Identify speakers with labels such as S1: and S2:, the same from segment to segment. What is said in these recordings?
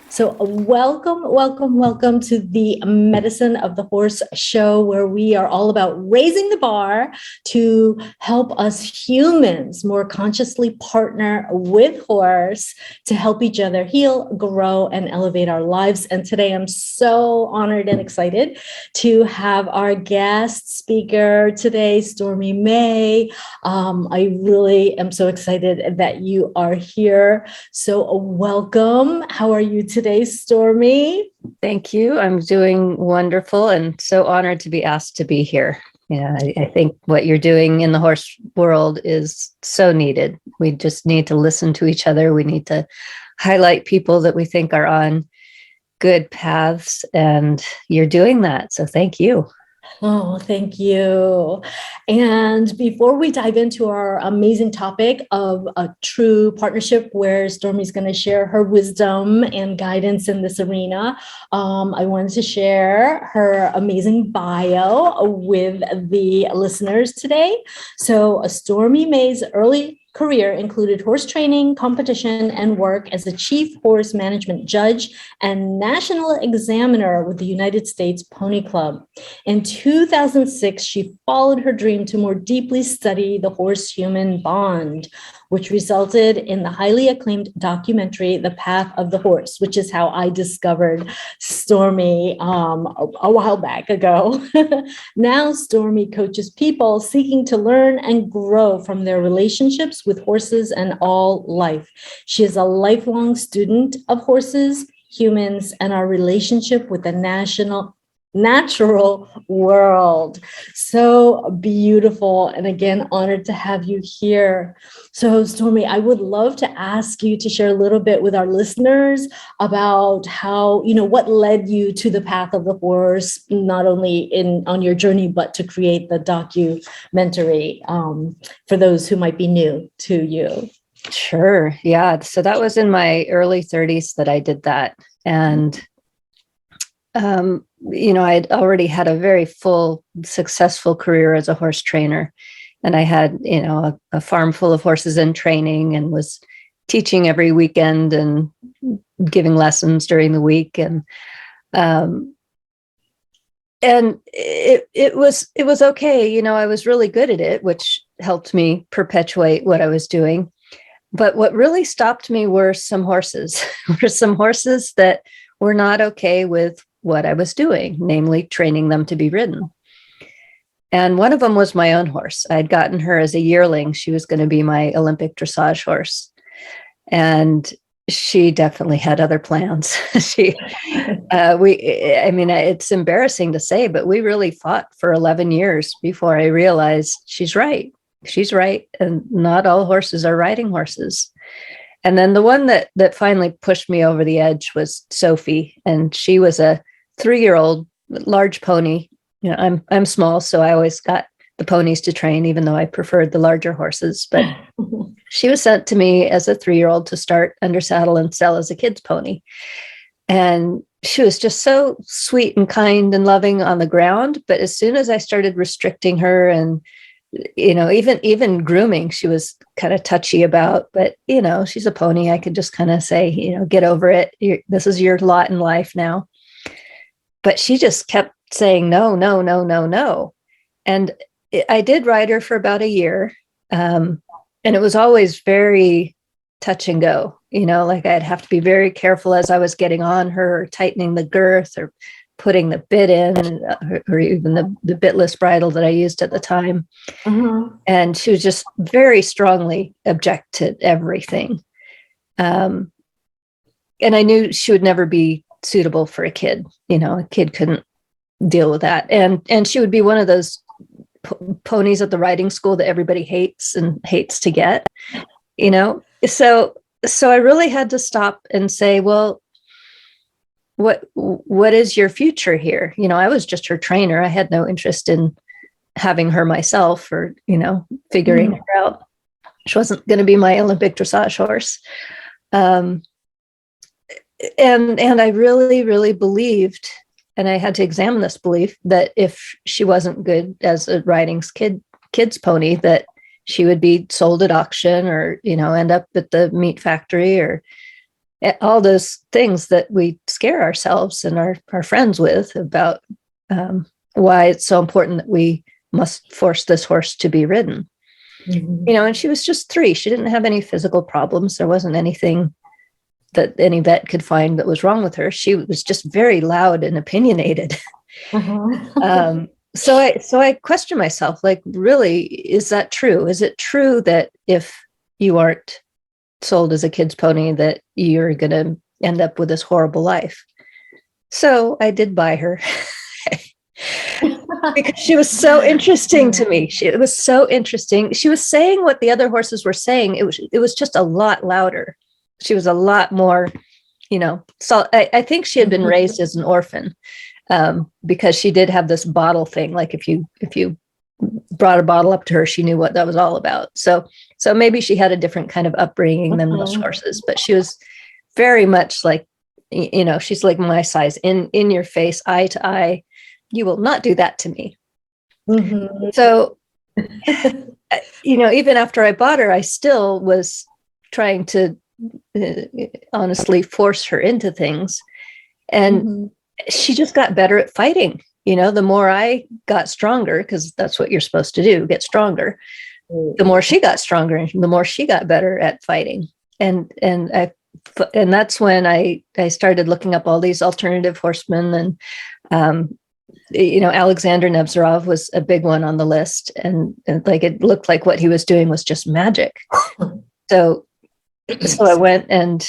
S1: So welcome to the Medicine of the Horse show, where we are all about raising the bar to help us humans more consciously partner with horse to help each other heal, grow, and elevate our lives. And today I'm so honored and excited to have our guest speaker today, Stormy May. I really am so excited that you are here. So welcome. How are you today, Stormy?
S2: Thank you. I'm doing wonderful and so honored to be asked to be here. Yeah, I think what you're doing in the horse world is so needed. We just need to listen to each other. We need to highlight people that we think are on good paths, and you're doing that. So thank you.
S1: Oh, thank you. And before we dive into our amazing topic of a true partnership, where Stormy's going to share her wisdom and guidance in this arena, I wanted to share her amazing bio with the listeners today. So Stormy May's early career included horse training, competition, and work as a chief horse management judge and national examiner with the United States Pony Club. In 2006, she followed her dream to more deeply study the horse-human bond, which resulted in the highly acclaimed documentary, The Path of the Horse, which is how I discovered Stormy a while back ago. Now, Stormy coaches people seeking to learn and grow from their relationships with horses and all life. She is a lifelong student of horses, humans, and our relationship with the natural world. So beautiful. And again, honored to have you here. So Stormy, I would love to ask you to share a little bit with our listeners about how, what led you to the path of the horse, not only on your journey, but to create the documentary for those who might be new to you.
S2: Sure. Yeah. So that was in my early 30s that I did that. And I'd already had a very full, successful career as a horse trainer. And I had, a farm full of horses in training and was teaching every weekend and giving lessons during the week. And it was okay. I was really good at it, which helped me perpetuate what I was doing. But what really stopped me were some horses, that were not okay with what I was doing, namely training them to be ridden. And one of them was my own horse. I'd gotten her as a yearling. She was going to be my Olympic dressage horse. And she definitely had other plans. It's embarrassing to say, but we really fought for 11 years before I realized she's right. She's right. And not all horses are riding horses. And then the one that finally pushed me over the edge was Sophie. And she was a 3-year-old large pony. I'm small, so I always got the ponies to train, even though I preferred the larger horses. But she was sent to me as a 3-year-old to start under saddle and sell as a kid's pony. And she was just so sweet and kind and loving on the ground. But as soon as I started restricting her and even grooming, she was kind of touchy about, but, she's a pony. I could just kind of say, get over it. This is your lot in life now. But she just kept saying, no, no, no, no, no. And I did ride her for about a year. And it was always very touch and go, like I'd have to be very careful as I was getting on her, or tightening the girth, or putting the bit in, or even the bitless bridle that I used at the time. Mm-hmm. And she was just very strongly object to everything. And I knew she would never be suitable for a kid. A kid couldn't deal with that. And she would be one of those ponies at the riding school that everybody hates to get, So I really had to stop and say, well, what is your future here? I was just her trainer. I had no interest in having her myself, or, figuring her out. She wasn't going to be my Olympic dressage horse. And I really, really believed, and I had to examine this belief, that if she wasn't good as a riding kid's pony, that she would be sold at auction, or, end up at the meat factory, or all those things that we scare ourselves and our friends with about why it's so important that we must force this horse to be ridden. And she was just 3. She didn't have any physical problems. There wasn't anything that any vet could find that was wrong with her. She was just very loud and opinionated. So I question myself, like, really, is that true? Is it true that if you aren't sold as a kid's pony, that you're going to end up with this horrible life? So I did buy her because she was so interesting to me. It was so interesting. She was saying what the other horses were saying. It was just a lot louder. She was a lot more, so I think she had been raised as an orphan. Because she did have this bottle thing. Like if you brought a bottle up to her, she knew what that was all about. So maybe she had a different kind of upbringing than most horses, but she was very much like, she's like my size, in your face, eye to eye. You will not do that to me. So, even after I bought her, I still was trying to honestly force her into things. And she just got better at fighting. The more I got stronger, because that's what you're supposed to do, get stronger, the more she got stronger, and the more she got better at fighting. And that's when I started looking up all these alternative horsemen. And Alexander Nevzorov was a big one on the list, and like it looked like what he was doing was just magic. So I went and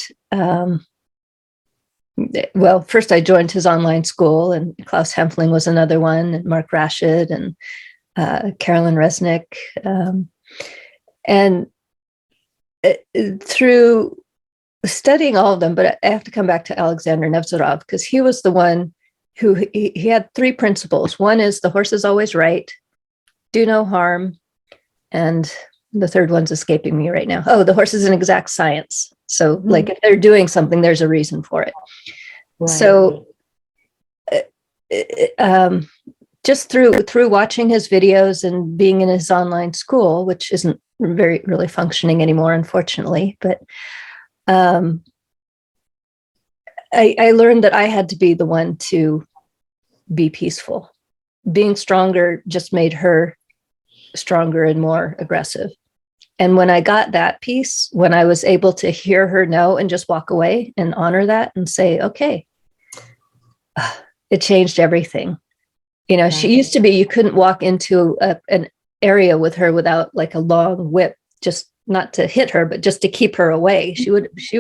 S2: first I joined his online school, and Klaus Hempfling was another one, and Mark Rashid, and Carolyn Resnick. And through studying all of them, but I have to come back to Alexander Nevzorov, because he was the one who he had 3 principles. One is the horse is always right, do no harm, and the third one's escaping me right now. Oh, the horse is an exact science. So like if they're doing something, there's a reason for it. Right. So just through watching his videos and being in his online school, which isn't really functioning anymore, unfortunately, but I learned that I had to be the one to be peaceful. Being stronger just made her stronger and more aggressive. And when I got that piece, when I was able to hear her no and just walk away and honor that and say, okay, it changed everything. She used to be, you couldn't walk into an area with her without like a long whip, just not to hit her, but just to keep her away. She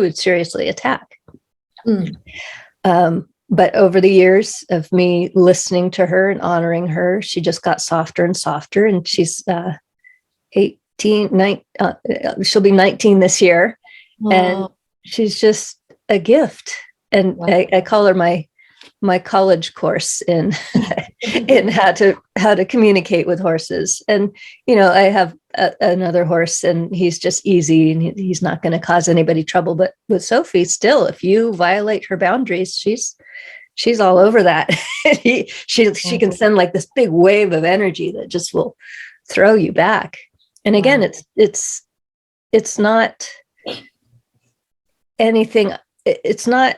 S2: would seriously attack. But over the years of me listening to her and honoring her, she just got softer and softer. And she's 18, she'll be 19 this year. Wow. And she's just a gift. And wow. I call her my college course in in how to communicate with horses. And I have another horse, and he's just easy, and he's not going to cause anybody trouble. But with Sophie, still, if you violate her boundaries, she's all over that. she can send like this big wave of energy that just will throw you back. And again, it's not anything. It's not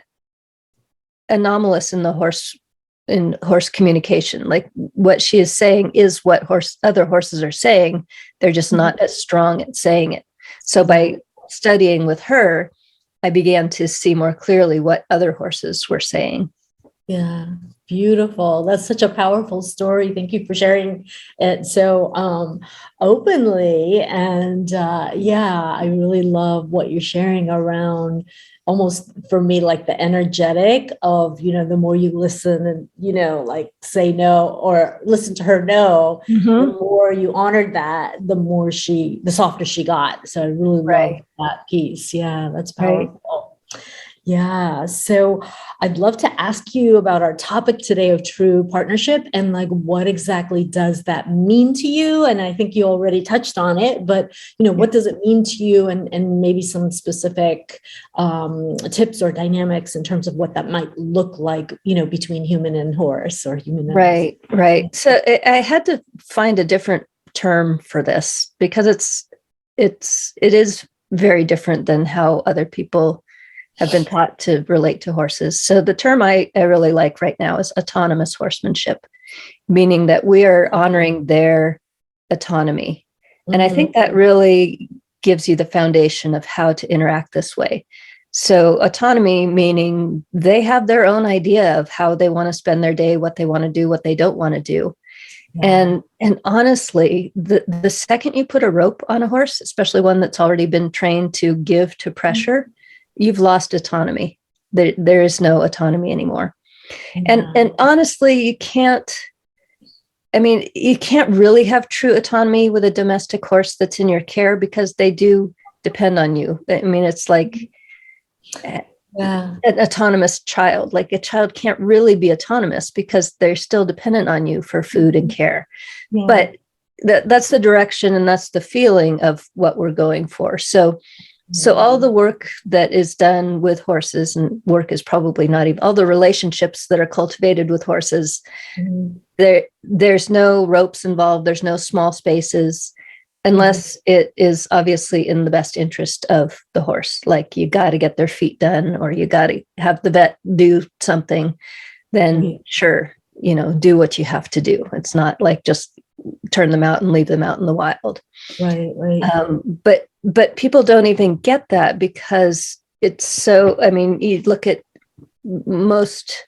S2: anomalous in horse communication. Like what she is saying is what other horses are saying. They're just not as strong at saying it. So by studying with her, I began to see more clearly what other horses were saying.
S1: Yeah, beautiful. That's such a powerful story. Thank you for sharing it so openly. And I really love what you're sharing around, almost for me, like the energetic of, the more you listen and, like say no or listen to her no, the more you honored that, the softer she got. So I really love that piece. Yeah, that's powerful. Right. Yeah. So I'd love to ask you about our topic today of true partnership, and like, what exactly does that mean to you? And I think you already touched on it, but, what does it mean to you, and maybe some specific tips or dynamics in terms of what that might look like, between human and horse, or human and
S2: Right. So I had to find a different term for this, because it is very different than how other people have been taught to relate to horses. So the term I really like right now is autonomous horsemanship, meaning that we are honoring their autonomy. And I think that really gives you the foundation of how to interact this way. So autonomy, meaning they have their own idea of how they want to spend their day, what they want to do, what they don't want to do. Yeah. And honestly, the second you put a rope on a horse, especially one that's already been trained to give to pressure, you've lost autonomy. There is no autonomy anymore. Yeah. And honestly, you can't really have true autonomy with a domestic horse that's in your care, because they do depend on you. I mean, it's like an autonomous child. Like a child can't really be autonomous because they're still dependent on you for food and care. Yeah. But that's the direction and that's the feeling of what we're going for. So all the work that is done with horses, and work is probably not even, all the relationships that are cultivated with horses, there's no ropes involved, there's no small spaces, unless it is obviously in the best interest of the horse. Like you got to get their feet done, or you got to have the vet do something, then sure, do what you have to do. It's not like just turn them out and leave them out in the wild. Right. But people don't even get that, because it's so, you look at most,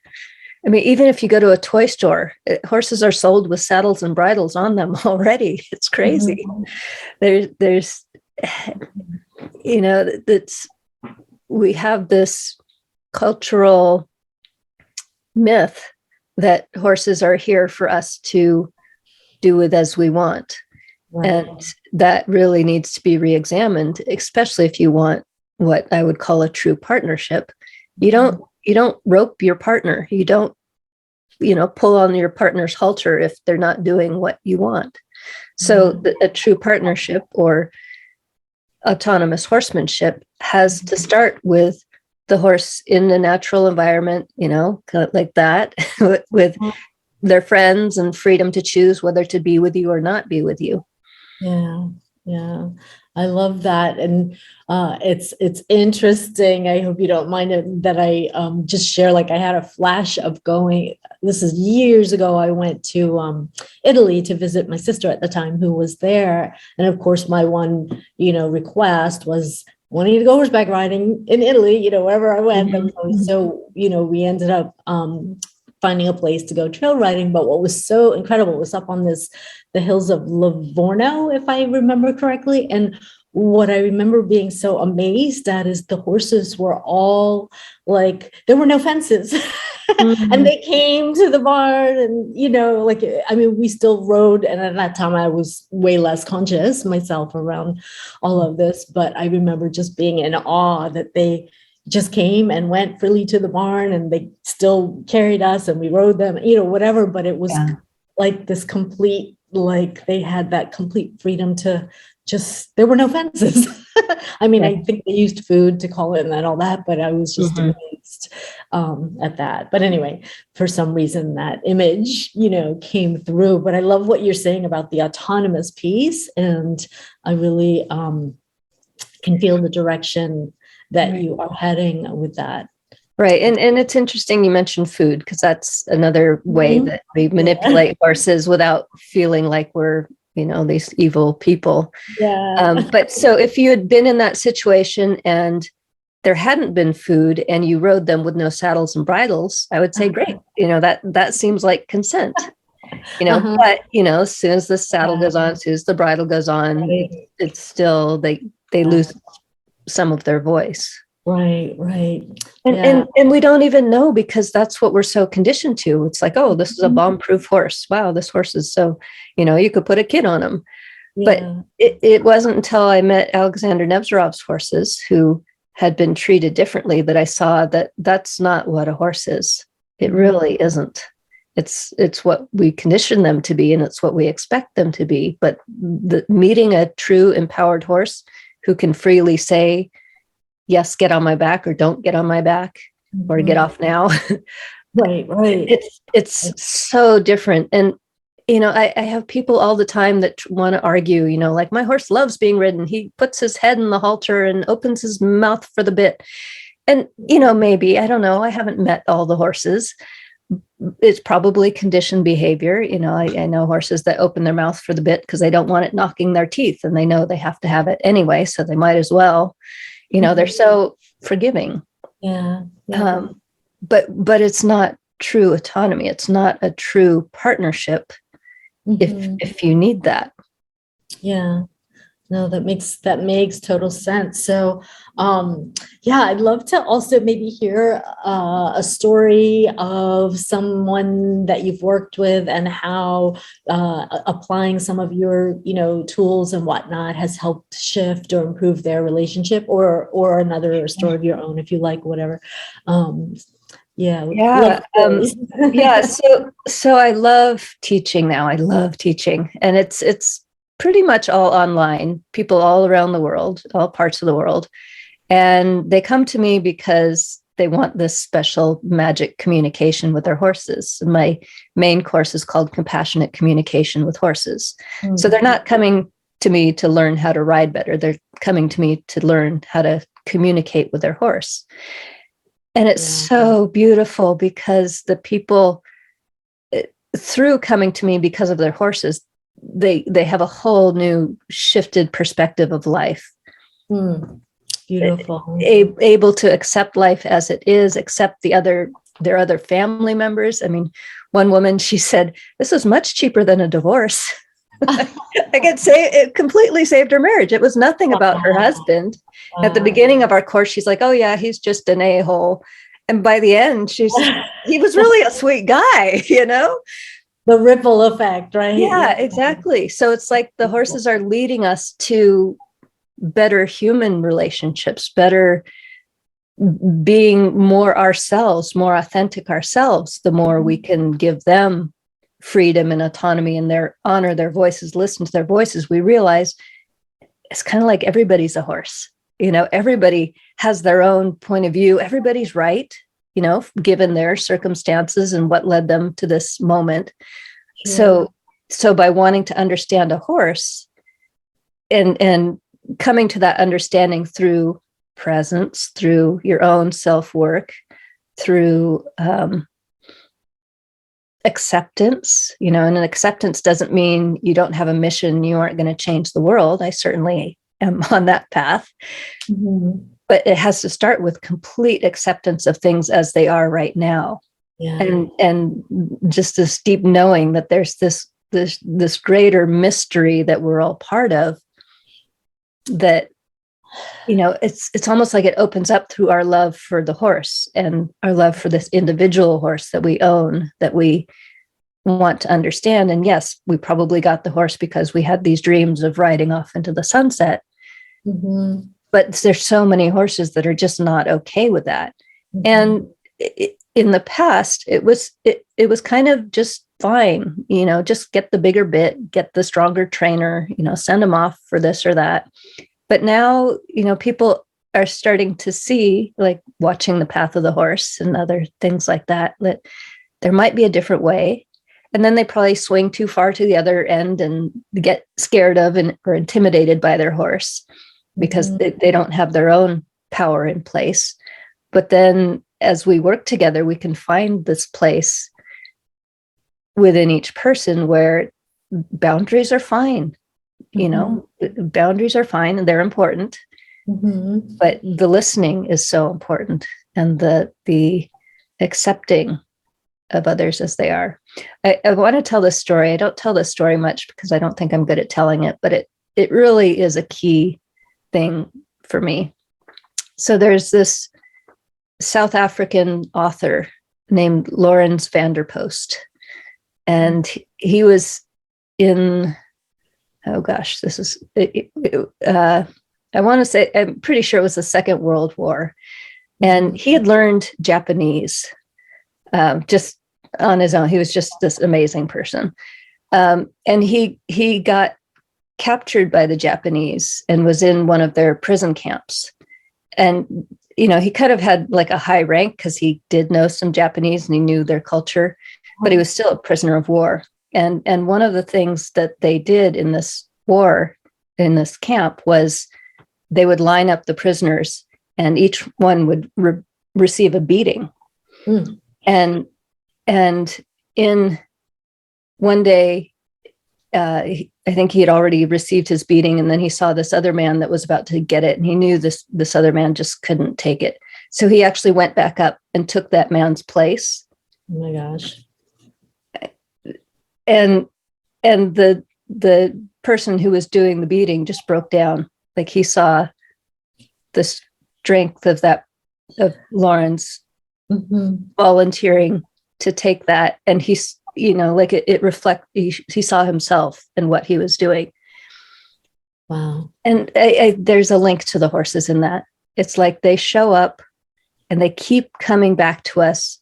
S2: even if you go to a toy store, horses are sold with saddles and bridles on them already. It's crazy. There's, we have this cultural myth that horses are here for us to do with as we want. Right. And that really needs to be re-examined, especially if you want what I would call a true partnership. You don't rope your partner. You don't, pull on your partner's halter if they're not doing what you want. So a true partnership or autonomous horsemanship has to start with the horse in the natural environment, like that, with their friends and freedom to choose whether to be with you or not be with you. Yeah. I love that. And it's interesting. I hope you don't mind that I just share, like I had a flash of going, this is years ago, I went to Italy to visit my sister at the time who was there. And of course, my one, request was wanting to go horseback riding in Italy, wherever I went. So, we ended up finding a place to go trail riding. But what was so incredible was up on the hills of Livorno, if I remember correctly. And what I remember being so amazed at is the horses were all like, there were no fences. And they came to the barn and, we still rode. And at that time I was way less conscious myself around all of this. But I remember just being in awe that they just came and went freely to the barn, and they still carried us and we rode them, whatever. But it was like this complete, like they had that complete freedom to just, there were no fences. I think they used food to call it and all that, but I was just amazed at that. But anyway, for some reason that image, came through. But I love what you're saying about the autonomous piece. And I really can feel the direction that you are heading with that. Right. And it's interesting you mentioned food, because that's another way that we manipulate horses without feeling like we're, these evil people. But so if you had been in that situation and there hadn't been food and you rode them with no saddles and bridles, I would say, great. That seems like consent. But, as soon as the saddle goes on, as soon as the bridle goes on, it's still, they lose some of their voice. Right. And we don't even know, because that's what we're so conditioned to. It's like, oh, this is a bomb-proof horse. Wow, this horse is so, you could put a kid on him. But it wasn't until I met Alexander Nevzorov's horses, who had been treated differently, that I saw that that's not what a horse is. It really isn't. It's what we condition them to be, and it's what we expect them to be. But meeting a true empowered horse who can freely say, yes, get on my back, or don't get on my back, or get off now. Right. It's so different. And, I have people all the time that want to argue, like my horse loves being ridden. He puts his head in the halter and opens his mouth for the bit. And, maybe, I don't know, I haven't met all the horses. It's probably conditioned behavior. I know horses that open their mouth for the bit because they don't want it knocking their teeth, and they know they have to have it anyway, so they might as well. They're so forgiving.
S1: Yeah.
S2: But it's not true autonomy. It's not a true partnership if you need that.
S1: Yeah. No, that makes total sense. So, I'd love to also maybe hear a story of someone that you've worked with and how applying some of your, tools and whatnot has helped shift or improve their relationship, or another story of your own, if you like, whatever. Yeah.
S2: So I love teaching now. I love teaching, and it's pretty much all online, people all around the world, all parts of the world. And they come to me because they want this special magic communication with their horses. My main course is called Compassionate Communication with Horses. Mm-hmm. So they're not coming to me to learn how to ride better. They're coming to me to learn how to communicate with their horse. And it's so beautiful because the people, through coming to me because of their horses, they have a whole new shifted perspective of life.
S1: Beautiful.
S2: Able to accept life as it is, accept their other family members. I mean, one woman, she said, this is much cheaper than a divorce. I could say it completely saved her marriage. It was nothing about her husband. At the beginning of our course, she's like, oh yeah, he's just an a-hole. And by the end, he was really a sweet guy,
S1: The ripple effect, right?
S2: Yeah, exactly. So it's like the horses are leading us to better human relationships, better being more ourselves, more authentic ourselves, the more we can give them freedom and autonomy and honor their voices, listen to their voices. We realize it's kind of like everybody's a horse. Everybody has their own point of view. Everybody's right, given their circumstances and what led them to this moment. Yeah. So by wanting to understand a horse and coming to that understanding through presence, through your own self-work, through acceptance, and an acceptance doesn't mean you don't have a mission, you aren't going to change the world. I certainly am on that path. Mm-hmm. But it has to start with complete acceptance of things as they are right now. Yeah. And just this deep knowing that there's this greater mystery that we're all part of, that, it's almost like it opens up through our love for the horse and our love for this individual horse that we own, that we want to understand. And yes, we probably got the horse because we had these dreams of riding off into the sunset. Mm-hmm. But there's so many horses that are just not okay with that. Mm-hmm. And in the past, it was kind of just fine, just get the bigger bit, get the stronger trainer, send them off for this or that. But now, people are starting to see, like watching The Path of the Horse and other things like that there might be a different way. And then they probably swing too far to the other end and get scared of or intimidated by their horse because mm-hmm. they don't have their own power in place. But then as we work together, we can find this place within each person where boundaries are fine. Mm-hmm. Boundaries are fine and they're important, mm-hmm. but the listening is so important, and the accepting of others as they are. I want to tell this story. I don't tell this story much because I don't think I'm good at telling it, but it really is a key thing for me. So there's this South African author named Laurence Vanderpost, and he was in, oh gosh, this is, I want to say, I'm pretty sure it was the Second World War. And he had learned Japanese just on his own. He was just this amazing person. And he got captured by the Japanese and was in one of their prison camps. And, he kind of had like a high rank because he did know some Japanese and he knew their culture, but he was still a prisoner of war. And one of the things that they did in this war, in this camp, was they would line up the prisoners, and each one would receive a beating.
S1: Mm.
S2: And in one day, I think he had already received his beating, and then he saw this other man that was about to get it, and he knew this other man just couldn't take it. So he actually went back up and took that man's place.
S1: Oh my gosh.
S2: And the person who was doing the beating just broke down. Like, he saw the strength of Laurence volunteering to take that, and he's, like it reflect. He saw himself and what he was doing.
S1: Wow.
S2: And there's a link to the horses in that. It's like they show up and they keep coming back to us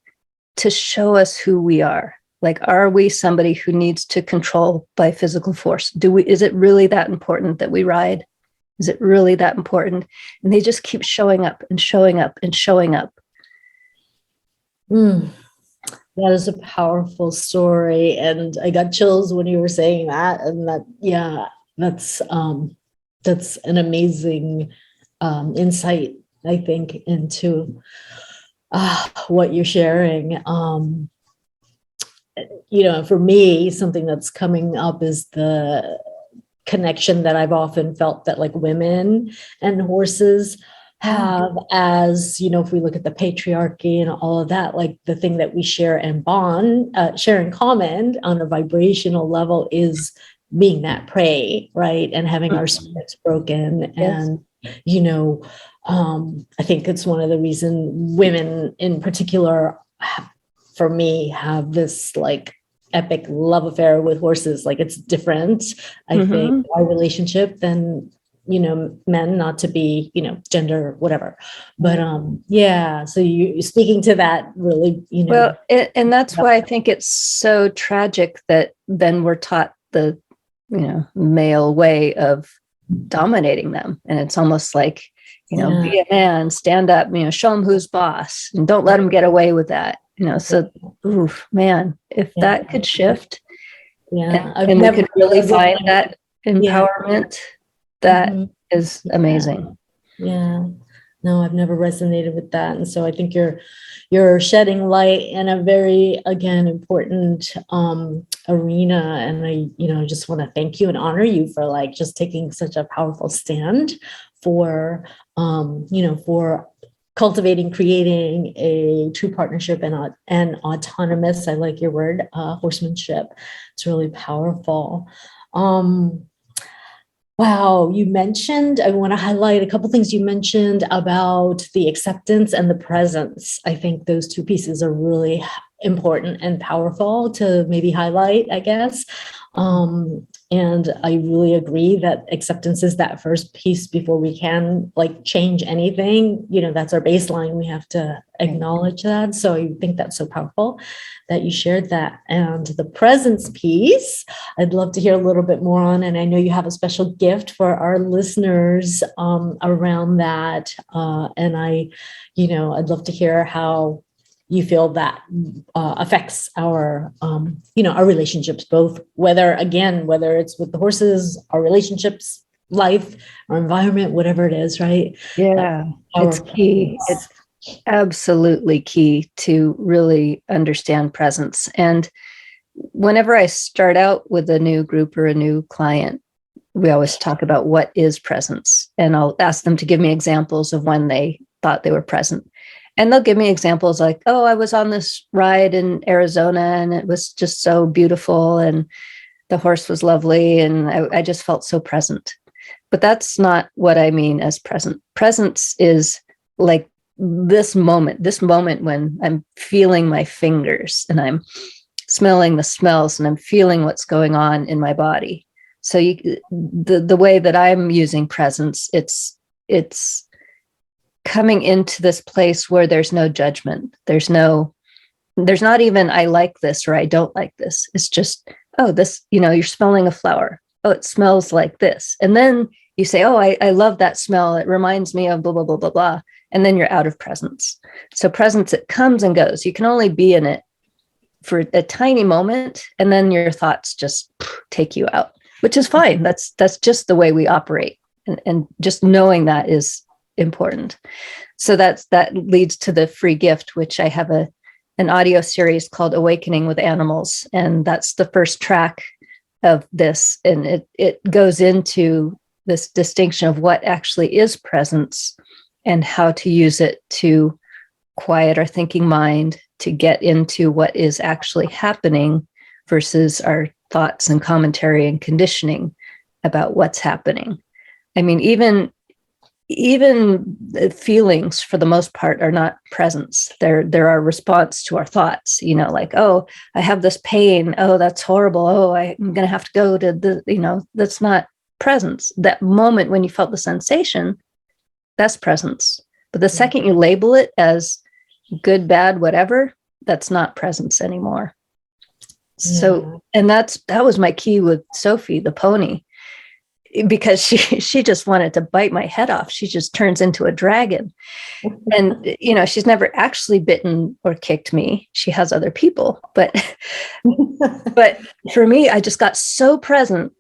S2: to show us who we are. Like, are we somebody who needs to control by physical force? Is it really that important that we ride? Is it really that important? And they just keep showing up and showing up and showing up.
S1: That is a powerful story. And I got chills when you were saying that. And that's an amazing insight, I think, into what you're sharing. For me, something that's coming up is the connection that I've often felt that, like, women and horses have, as if we look at the patriarchy and all of that, like, the thing that we share in common on a vibrational level is being that prey, right? And having our spirits broken. Yes. And I think it's one of the reasons women in particular, for me, have this like epic love affair with horses. Like, it's different, I think, our relationship than, men, not to be, gender, whatever. But so you speaking to that really,
S2: Well, and that's why I think it's so tragic that then we're taught the, male way of dominating them. And it's almost like, be a man, stand up, show them who's boss, and don't let them get away with that. So, oof, man, if that could shift, and we could really find that empowerment, that is amazing.
S1: Yeah. No, I've never resonated with that. And so I think you're shedding light in a very, again, important arena. And I just want to thank you and honor you for, like, just taking such a powerful stand for, for cultivating, creating a true partnership and autonomous, I like your word, horsemanship. It's really powerful. Wow, you mentioned, I want to highlight a couple things you mentioned about the acceptance and the presence. I think those two pieces are really important and powerful to maybe highlight, I guess. And I really agree that acceptance is that first piece before we can, like, change anything. That's our baseline. We have to acknowledge that. So I think that's so powerful that you shared that. And the presence piece, I'd love to hear a little bit more on. And I know you have a special gift for our listeners around that. And I'd love to hear how you feel that affects our, our relationships, both whether it's with the horses, our relationships, life, our environment, whatever it is, right?
S2: Yeah, it's key. It's absolutely key to really understand presence. And whenever I start out with a new group or a new client, we always talk about what is presence. And I'll ask them to give me examples of when they thought they were present. And they'll give me examples like, oh, I was on this ride in Arizona and it was just so beautiful and the horse was lovely and I just felt so present. But that's not what I mean as present. Presence is like this moment when I'm feeling my fingers and I'm smelling the smells and I'm feeling what's going on in my body. So the way that I'm using presence, it's coming into this place where there's no judgment. There's not even I like this or I don't like this. It's just, oh, this, you're smelling a flower. Oh, it smells like this. And then you say, oh, I love that smell. It reminds me of blah, blah, blah, blah, blah. And then you're out of presence. So presence, it comes and goes. You can only be in it for a tiny moment, and then your thoughts just take you out, which is fine. That's just the way we operate. And just knowing that is important. So that leads to the free gift, which I have an audio series called Awakening with Animals. And that's the first track of this. And it goes into this distinction of what actually is presence and how to use it to quiet our thinking mind, to get into what is actually happening versus our thoughts and commentary and conditioning about what's happening. I mean, even the feelings for the most part are not presence. They're our response to our thoughts, like, oh, I have this pain. Oh, that's horrible. Oh, I'm going to have to go to that's not presence. That moment when you felt the sensation, that's presence. But the second you label it as good, bad, whatever, that's not presence anymore. So, and that was my key with Sophie, the pony, because she just wanted to bite my head off. She just turns into a dragon. And, she's never actually bitten or kicked me. She has other people. But for me, I just got so present.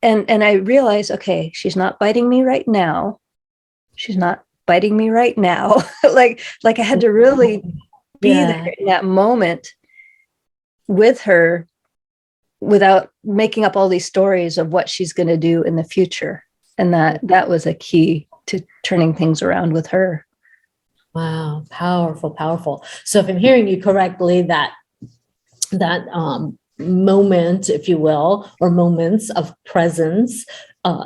S2: And I realized, okay, she's not biting me right now. She's not biting me right now. like I had to really be there in that moment with her, without making up all these stories of what she's going to do in the future. And that was a key to turning things around with her.
S1: Wow. Powerful, powerful. So if I'm hearing you correctly, that moment, if you will, or moments of presence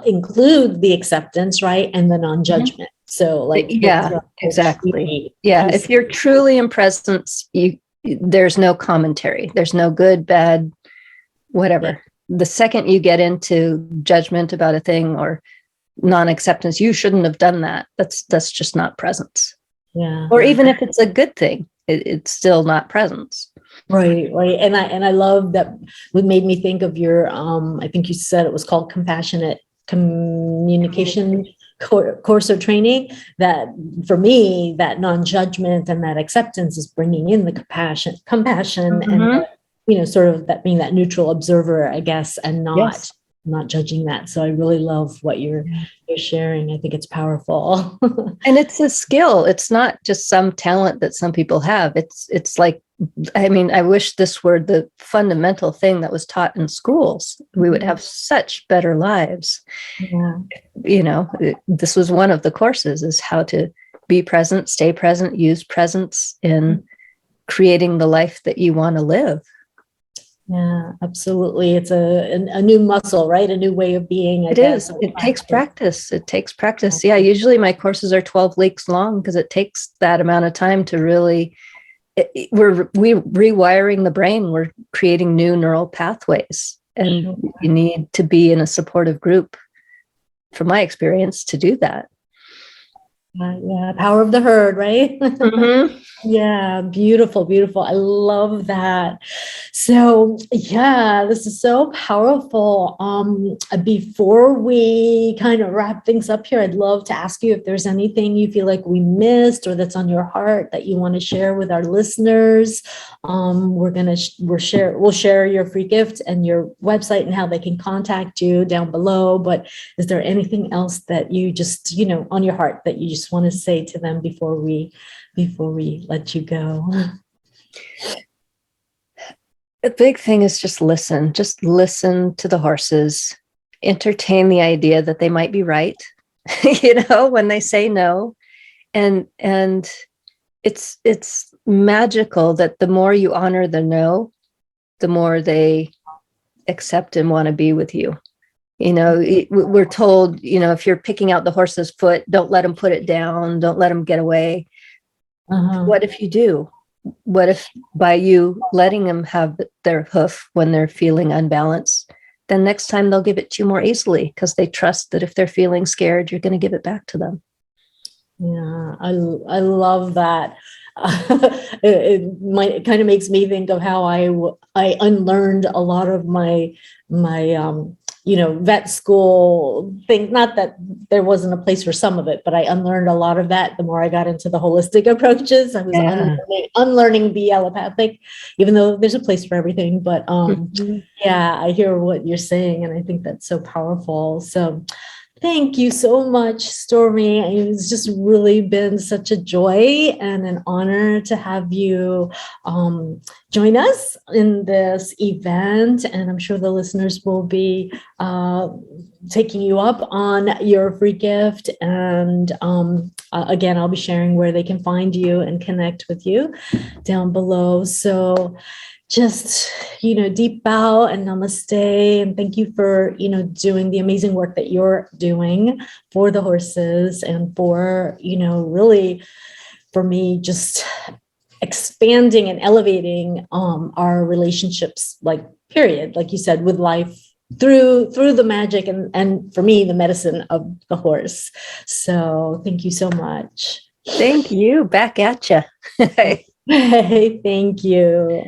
S1: include the acceptance, right? And the non-judgment. So
S2: exactly. If you're truly in presence, there's no commentary. There's no good, bad, whatever. The second you get into judgment about a thing or non-acceptance, you shouldn't have done that. That's just not presence.
S1: Yeah.
S2: Or even if it's a good thing, it's still not presence.
S1: Right. And I love that. What made me think of your, I think you said it was called compassionate communication course or training, that for me, that non-judgment and that acceptance is bringing in the compassion and sort of that being that neutral observer, I guess, and not judging that. So I really love what you're sharing. I think it's powerful.
S2: And it's a skill. It's not just some talent that some people have. It's like, I mean, I wish this were the fundamental thing that was taught in schools. We would have such better lives. Yeah. This was one of the courses, is how to be present, stay present, use presence in creating the life that you want to live.
S1: Yeah, absolutely. It's a new muscle, right? A new way of being.
S2: It is. It takes practice. It takes practice. Yeah. Usually my courses are 12 weeks long because it takes that amount of time to really, we're rewiring the brain. We're creating new neural pathways, and you need to be in a supportive group, from my experience, to do that.
S1: Power of the herd, right? Yeah, beautiful, beautiful. I love that. So this is so powerful. Before we kind of wrap things up here, I'd love to ask you if there's anything you feel like we missed or that's on your heart that you want to share with our listeners. We'll share your free gift and your website and how they can contact you down below. But is there anything else that you just, on your heart that you just want to say to them before we let you go?
S2: The big thing is just listen to the horses, entertain the idea that they might be right, when they say no. And it's magical that the more you honor the no, the more they accept and want to be with you. We're told, if you're picking out the horse's foot, don't let him put it down, don't let him get away. What if you do? What if by you letting them have their hoof when they're feeling unbalanced, then next time they'll give it to you more easily because they trust that if they're feeling scared, you're going to give it back to them.
S1: Yeah, I love that. It kind of makes me think of how I unlearned a lot of my vet school thing. Not that there wasn't a place for some of it, but I unlearned a lot of that. The more I got into the holistic approaches, I was unlearning the allopathic, even though there's a place for everything. But yeah, I hear what you're saying, and I think that's so powerful. So thank you so much, Stormy. It's just really been such a joy and an honor to have you join us in this event. And I'm sure the listeners will be taking you up on your free gift. And again, I'll be sharing where they can find you and connect with you down below. So just, deep bow and namaste. And thank you for, doing the amazing work that you're doing for the horses and for, really for me, just expanding and elevating our relationships, period, like you said, with life through the magic and for me, the medicine of the horse. So thank you so much.
S2: Thank you. Back at you.
S1: Hey, thank you.